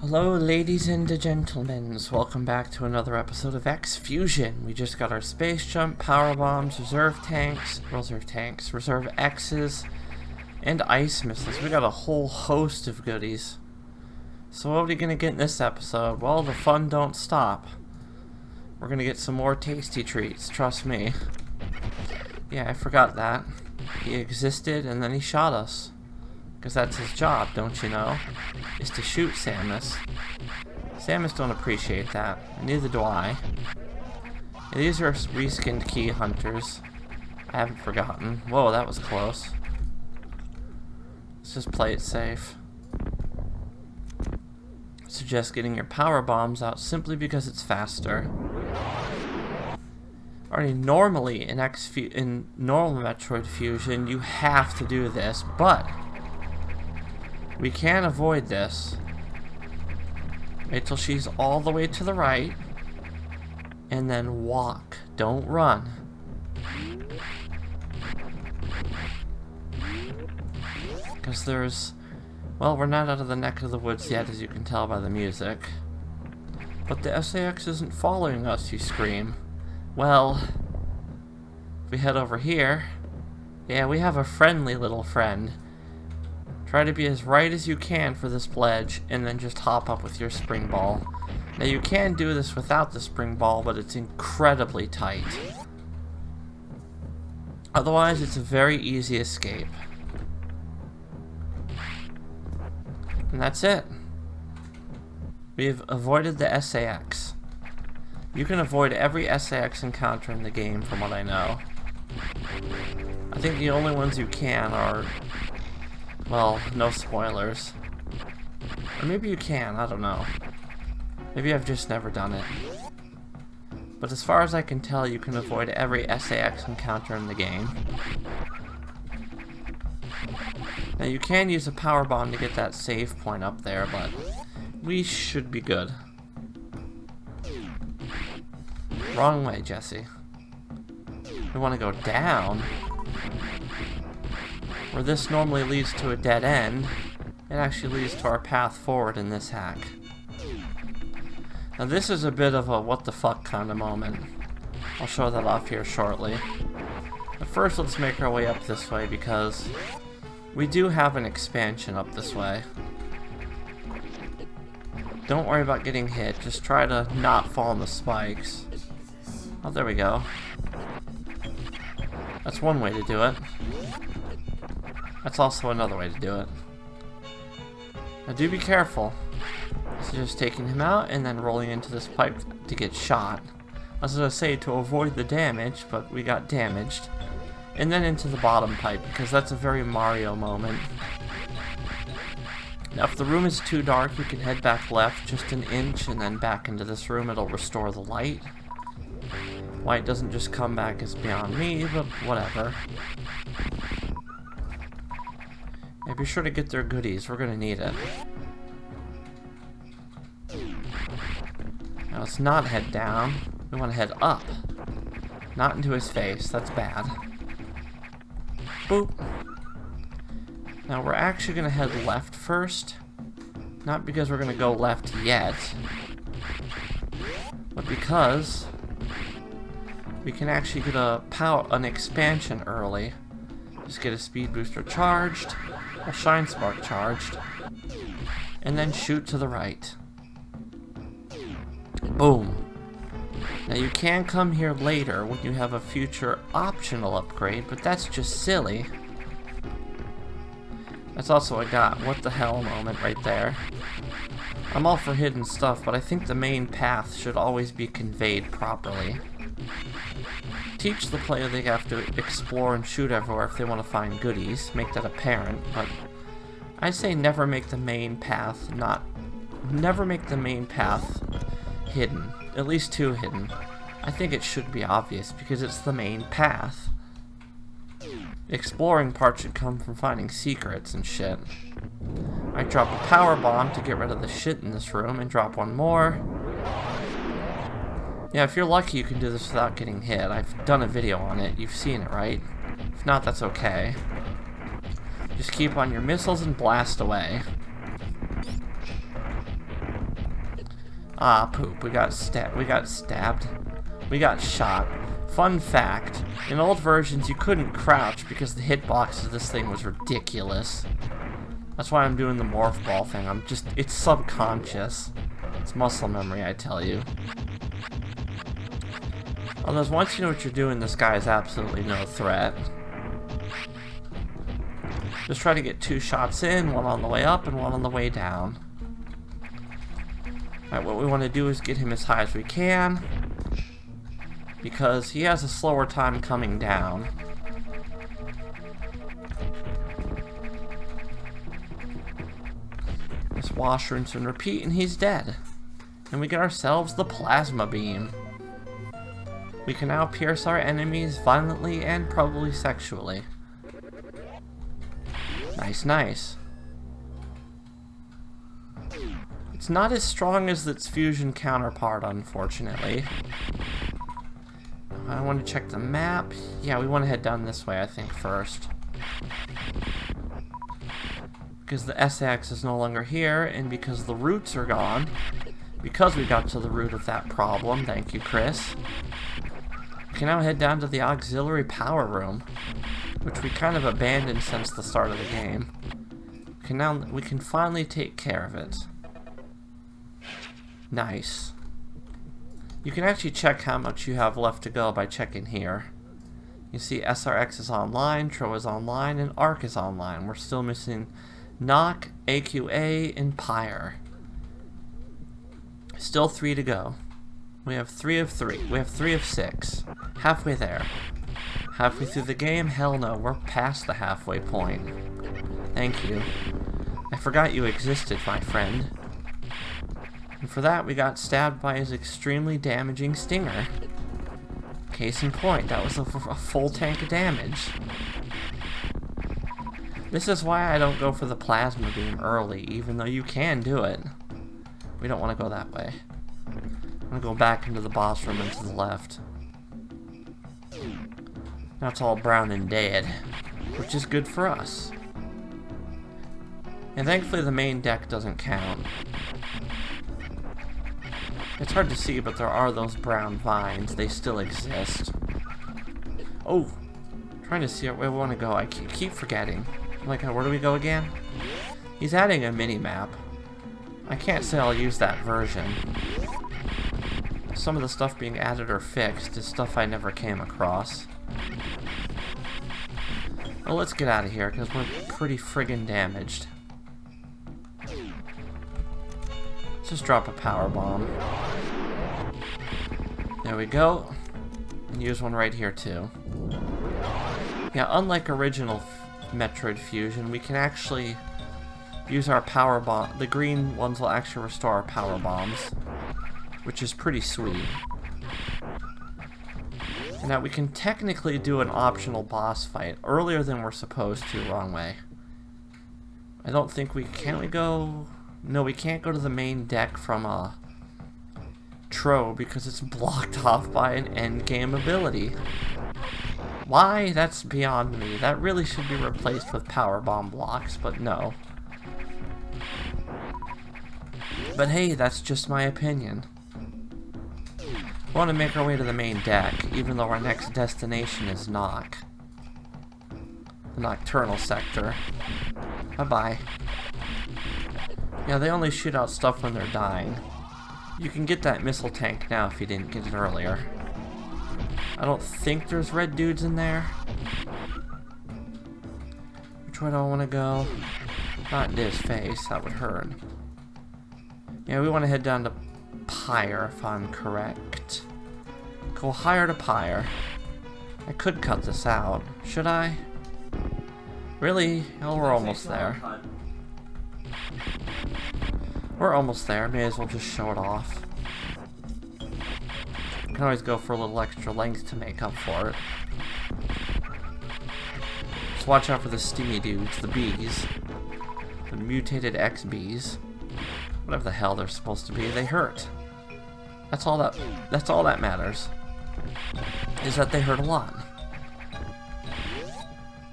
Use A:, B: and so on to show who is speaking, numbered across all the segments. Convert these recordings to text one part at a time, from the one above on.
A: Hello ladies and gentlemen, welcome back to another episode of X Fusion. We just got our space jump, power bombs, reserve X's, and ice missiles. We got a whole host of goodies. So what are we gonna get in this episode? Well, the fun don't stop. We're gonna get some more tasty treats, trust me. Yeah, I forgot that. He existed and then he shot us. Because that's his job, don't you know? Is to shoot Samus. Samus don't appreciate that. Neither do I. And these are reskinned key hunters. I haven't forgotten. Whoa, that was close. Let's just play it safe. I suggest getting your power bombs out simply because it's faster. Already, normally in normal Metroid Fusion, you have to do this, but we can avoid this. Wait till she's all the way to the right, and then walk. Don't run. Because there's... well, we're not out of the neck of the woods yet, as you can tell by the music. But the SAX isn't following us, you scream. Well, if we head over here... yeah, we have a friendly little friend. Try to be as right as you can for this ledge, and then just hop up with your spring ball. Now you can do this without the spring ball, but it's incredibly tight. Otherwise, it's a very easy escape. And that's it. We've avoided the SAX. You can avoid every SAX encounter in the game, from what I know. I think the only ones you can are... well, no spoilers. Or maybe you can, I don't know. Maybe I've just never done it. But as far as I can tell, you can avoid every SAX encounter in the game. Now you can use a power bomb to get that save point up there, but we should be good. Wrong way, Jesse. We want to go down. Where this normally leads to a dead end, it actually leads to our path forward in this hack. Now this is a bit of a what the fuck kind of moment. I'll show that off here shortly. But first let's make our way up this way because we do have an expansion up this way. Don't worry about getting hit, just try to not fall in the spikes. Oh, there we go. That's one way to do it. That's also another way to do it. Now do be careful. So just taking him out and then rolling into this pipe to get shot. I was going to say to avoid the damage, but we got damaged. And then into the bottom pipe, because that's a very Mario moment. Now if the room is too dark, you can head back left just an inch and then back into this room. It'll restore the light. Why it doesn't just come back is beyond me, but whatever. Yeah, be sure to get their goodies. We're gonna need it. Now let's not head down. We want to head up. Not into his face. That's bad. Boop. Now we're actually gonna head left first. Not because we're gonna go left yet, but because we can actually get an expansion early. Just get a speed booster charged, a shine spark charged, and then shoot to the right. Boom. Now you can come here later when you have a future optional upgrade, but that's just silly. That's also a got what the hell moment right there. I'm all for hidden stuff, but I think the main path should always be conveyed properly. Teach the player they have to explore and shoot everywhere if they want to find goodies, make that apparent, but I say never make the main path hidden, at least too hidden. I think it should be obvious because it's the main path. The exploring part should come from finding secrets and shit. I drop a power bomb to get rid of the shit in this room and drop one more. Yeah, if you're lucky you can do this without getting hit. I've done a video on it. You've seen it, right? If not, that's okay. Just keep on your missiles and blast away. Ah, poop. We got stabbed. We got shot. Fun fact, in old versions you couldn't crouch because the hitbox of this thing was ridiculous. That's why I'm doing the morph ball thing. It's subconscious. It's muscle memory, I tell you. Although once you know what you're doing, this guy is absolutely no threat. Just try to get 2 shots in, one on the way up and one on the way down. Alright, what we want to do is get him as high as we can, because he has a slower time coming down. Just wash, rinse, and repeat, and he's dead. And we get ourselves the plasma beam. We can now pierce our enemies violently and probably sexually. Nice, nice. It's not as strong as its fusion counterpart, unfortunately. I want to check the map. Yeah, we want to head down this way, I think, first. Because the S-ax is no longer here, and because the roots are gone. Because we got to the root of that problem, thank you, Chris. We can now head down to the auxiliary power room, which we kind of abandoned since the start of the game. We can finally take care of it. Nice. You can actually check how much you have left to go by checking here. You see SRX is online, Tro is online, and ARC is online. We're still missing Knock, AQA, and Pyre. Still 3 to go. We have 3 of 3. We have 3 of 6. Halfway there. Halfway through the game? Hell no, we're past the halfway point. Thank you. I forgot you existed, my friend. And for that, we got stabbed by his extremely damaging stinger. Case in point, that was a full tank of damage. This is why I don't go for the plasma beam early, even though you can do it. We don't want to go that way. I'm going to go back into the boss room and to the left. Now it's all brown and dead, which is good for us. And thankfully the main deck doesn't count. It's hard to see, but there are those brown vines. They still exist. Oh! Trying to see where we want to go. I keep forgetting. Like, where do we go again? He's adding a mini-map. I can't say I'll use that version. Some of the stuff being added or fixed is stuff I never came across. Well, let's get out of here, because we're pretty friggin' damaged. Let's just drop a power bomb. There we go. And use one right here, too. Yeah, unlike original Metroid Fusion, we can actually use our power bomb. The green ones will actually restore our power bombs, which is pretty sweet. And now we can technically do an optional boss fight earlier than we're supposed to. Wrong way. I don't think we can. We go. No, we can't go to the main deck from Tro because it's blocked off by an endgame ability. Why? That's beyond me. That really should be replaced with power bomb blocks, but no. But hey, that's just my opinion. We want to make our way to the main deck, even though our next destination is Nock. The Nocturnal Sector. Bye-bye. Yeah, they only shoot out stuff when they're dying. You can get that missile tank now if you didn't get it earlier. I don't think there's red dudes in there. Which way do I want to go? Not in his face, that would hurt. Yeah, we want to head down to Pyre, if I'm correct. Go higher to Pyre. I could cut this out. Should I? Really? Oh, we're almost there. We're almost there. May as well just show it off. Can always go for a little extra length to make up for it. Just watch out for the steamy dudes, the bees. The mutated X-bees. Whatever the hell they're supposed to be, they hurt. That's all that matters. Is that they hurt a lot.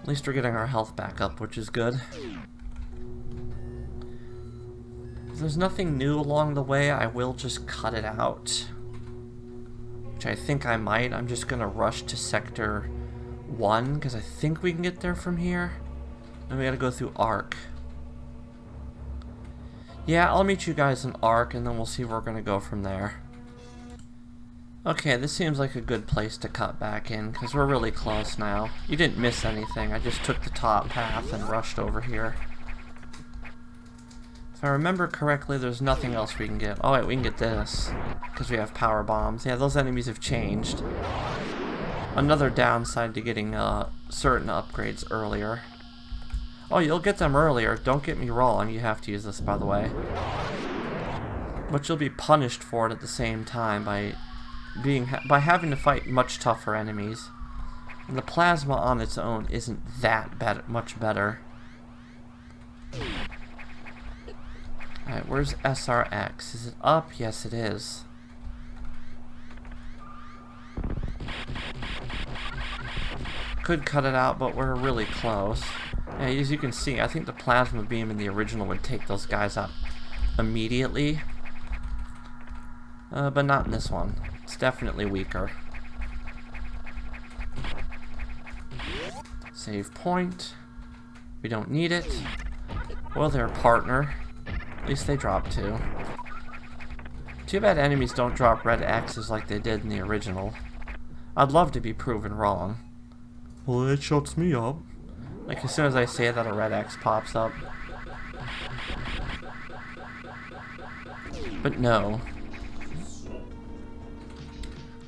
A: At least we're getting our health back up, which is good. there's nothing new along the way, I will just cut it out. Which I think I might. I'm just gonna rush to Sector 1, because I think we can get there from here. Then we gotta go through Arc. Yeah, I'll meet you guys in Arc, and then we'll see where we're gonna go from there. Okay, this seems like a good place to cut back in, because we're really close now. You didn't miss anything, I just took the top path and rushed over here. If I remember correctly, there's nothing else we can get. Oh wait, we can get this, because we have power bombs. Yeah, those enemies have changed. Another downside to getting certain upgrades earlier. Oh, you'll get them earlier, don't get me wrong, you have to use this by the way. But you'll be punished for it at the same time by having to fight much tougher enemies. And the plasma on its own isn't that much better. Alright, where's SRX? Is it up? Yes, it is. Could cut it out, but we're really close. Yeah, as you can see, I think the plasma beam in the original would take those guys out immediately. But not in this one. It's definitely weaker. Save point. We don't need it. Well, their partner. At least they drop 2. Too bad enemies don't drop red X's like they did in the original. I'd love to be proven wrong. Well, it shuts me up. Like, as soon as I say that, a red X pops up. But no.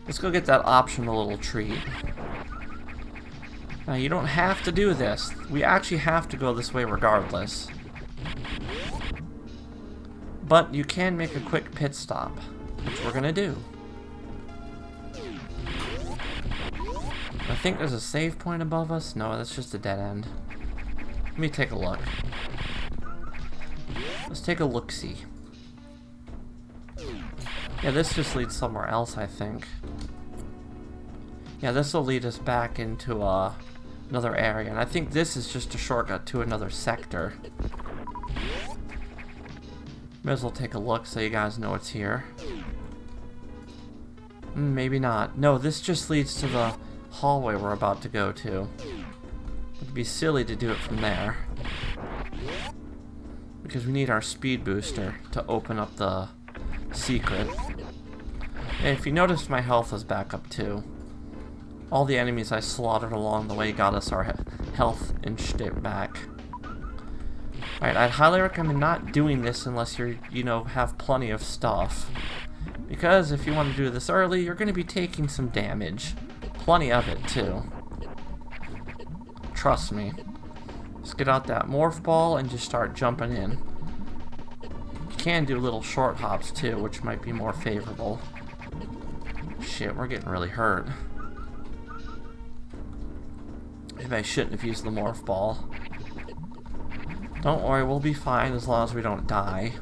A: Let's go get that optional little treat. Now, you don't have to do this. We actually have to go this way regardless. But you can make a quick pit stop, which we're gonna do. I think there's a save point above us. No, that's just a dead end. Let me take a look. Let's take a look-see. Yeah, this just leads somewhere else, I think. Yeah, this will lead us back into another area, and I think this is just a shortcut to another sector. May as well take a look so you guys know it's here. Maybe not. No, this just leads to the hallway we're about to go to. It'd be silly to do it from there. Because we need our speed booster to open up the secret. And if you noticed, my health is back up too. All the enemies I slaughtered along the way got us our health and shit back. Alright, I'd highly recommend not doing this unless you're, have plenty of stuff. Because if you want to do this early, you're going to be taking some damage. Plenty of it, too. Trust me. Just get out that morph ball and just start jumping in. You can do little short hops, too, which might be more favorable. Shit, we're getting really hurt. Maybe I shouldn't have used the morph ball. Don't worry, we'll be fine as long as we don't die.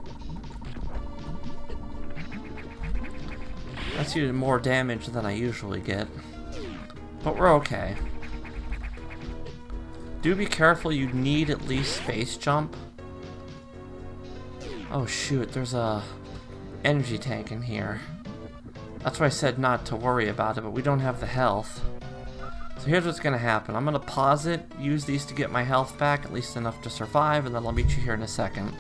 A: That's usually more damage than I usually get. But we're okay. Do be careful, you need at least space jump. Oh shoot, there's a energy tank in here. That's why I said not to worry about it, but we don't have the health. So here's what's gonna happen. I'm gonna pause it, use these to get my health back, at least enough to survive, and then I'll meet you here in a second.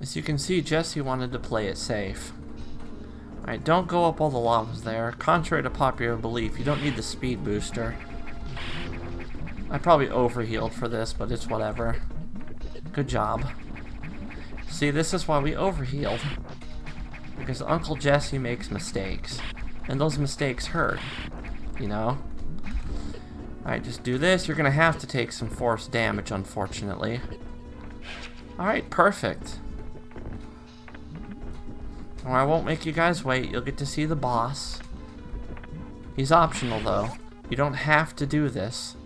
A: As you can see, Jesse wanted to play it safe. Alright, don't go up all the lavas there. Contrary to popular belief, you don't need the speed booster. I probably overhealed for this, but it's whatever. Good job. See, this is why we overhealed. Because Uncle Jesse makes mistakes. And those mistakes hurt. You know? Alright, just do this. You're gonna have to take some force damage, unfortunately. Alright, perfect. Well, I won't make you guys wait. You'll get to see the boss. He's optional, though. You don't have to do this.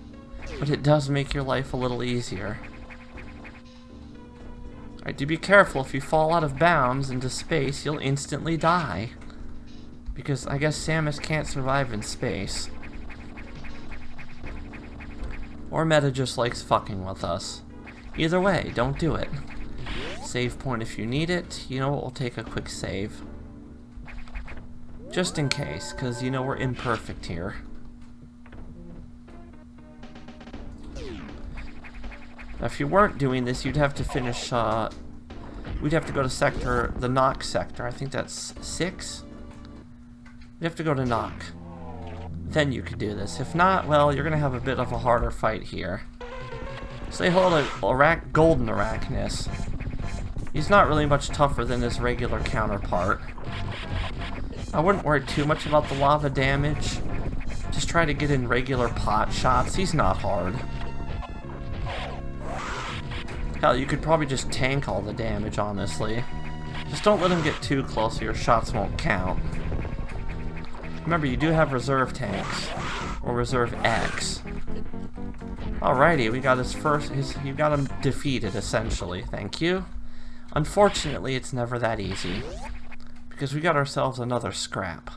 A: But it does make your life a little easier. Alright, do be careful. If you fall out of bounds into space, you'll instantly die. Because I guess Samus can't survive in space. Or Meta just likes fucking with us. Either way, don't do it. Save point if you need it. You know what, we'll take a quick save. Just in case, because you know we're imperfect here. Now, if you weren't doing this, you'd have to finish, we'd have to go to the knock sector. I think that's 6? You have to go to knock. Then you could do this. If not, well, you're going to have a bit of a harder fight here. Say hello to Golden Arachnus. He's not really much tougher than his regular counterpart. I wouldn't worry too much about the lava damage. Just try to get in regular pot shots. He's not hard. Hell, you could probably just tank all the damage, honestly. Just don't let him get too close or your shots won't count. Remember, you do have reserve tanks. Or reserve X. Alrighty, we got you got him defeated, essentially. Thank you. Unfortunately, it's never that easy. Because we got ourselves another scrap.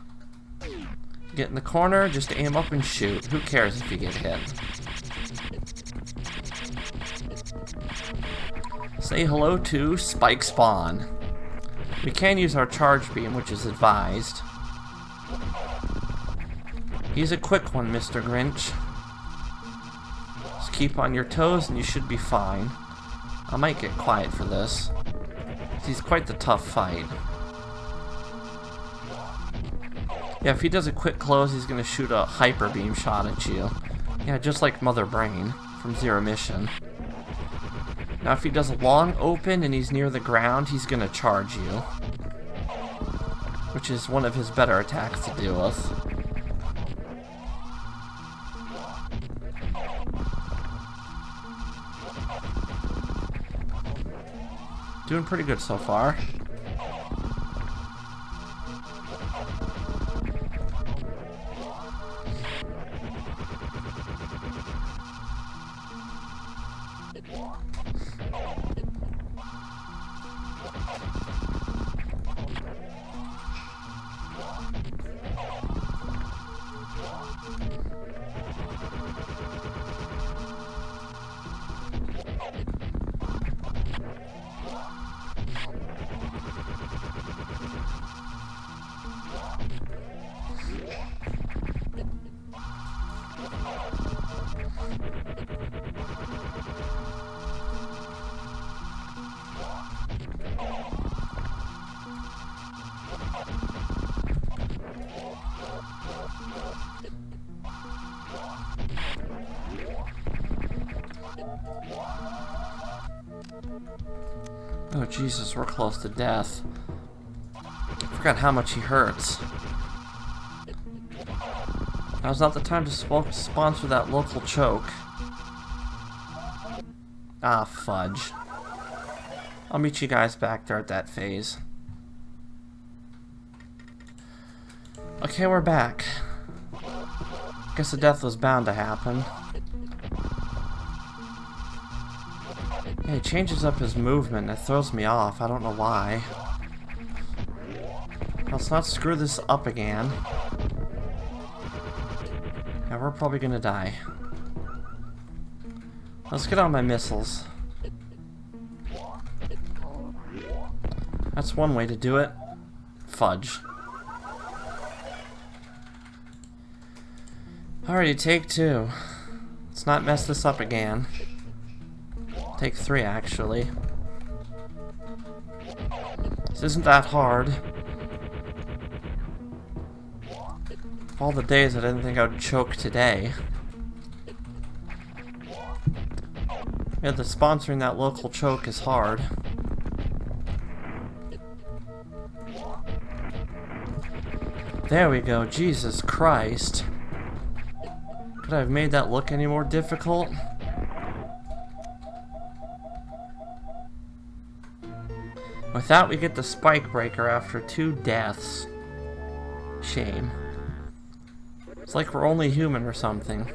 A: Get in the corner, just aim up and shoot. Who cares if you get hit? Say hello to Spike Spawn. We can use our charge beam, which is advised. He's a quick one, Mr. Grinch. Just keep on your toes and you should be fine. I might get quiet for this. He's quite the tough fight. Yeah, if he does a quick close, he's going to shoot a hyper beam shot at you. Yeah, just like Mother Brain from Zero Mission. Now if he does a long open and he's near the ground, he's going to charge you. Which is one of his better attacks to deal with. Doing pretty good so far. Oh Jesus, we're close to death. I forgot how much he hurts. Now's not the time to sponsor that local choke. Ah, fudge. I'll meet you guys back there at that phase. Okay, we're back. Guess the death was bound to happen. Yeah, he changes up his movement and it throws me off. I don't know why. Let's not screw this up again. Yeah, we're probably gonna die. Let's get on my missiles. That's one way to do it. Fudge. Alrighty, take 2. Let's not mess this up again. Take 3, actually. This isn't that hard. Of all the days I didn't think I would choke today. Yeah, the sponsoring that local choke is hard. There we go, Jesus Christ. Could I have made that look any more difficult? With that, we get the Spike Breaker after 2 deaths. Shame. It's like we're only human or something.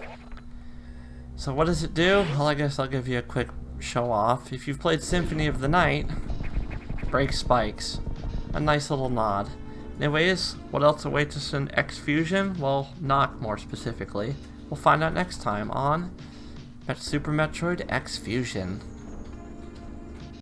A: So what does it do? Well, I guess I'll give you a quick show off. If you've played Symphony of the Night, break spikes. A nice little nod. Anyways, what else awaits us in X Fusion? Well, Knock more specifically. We'll find out next time on Super Metroid X Fusion.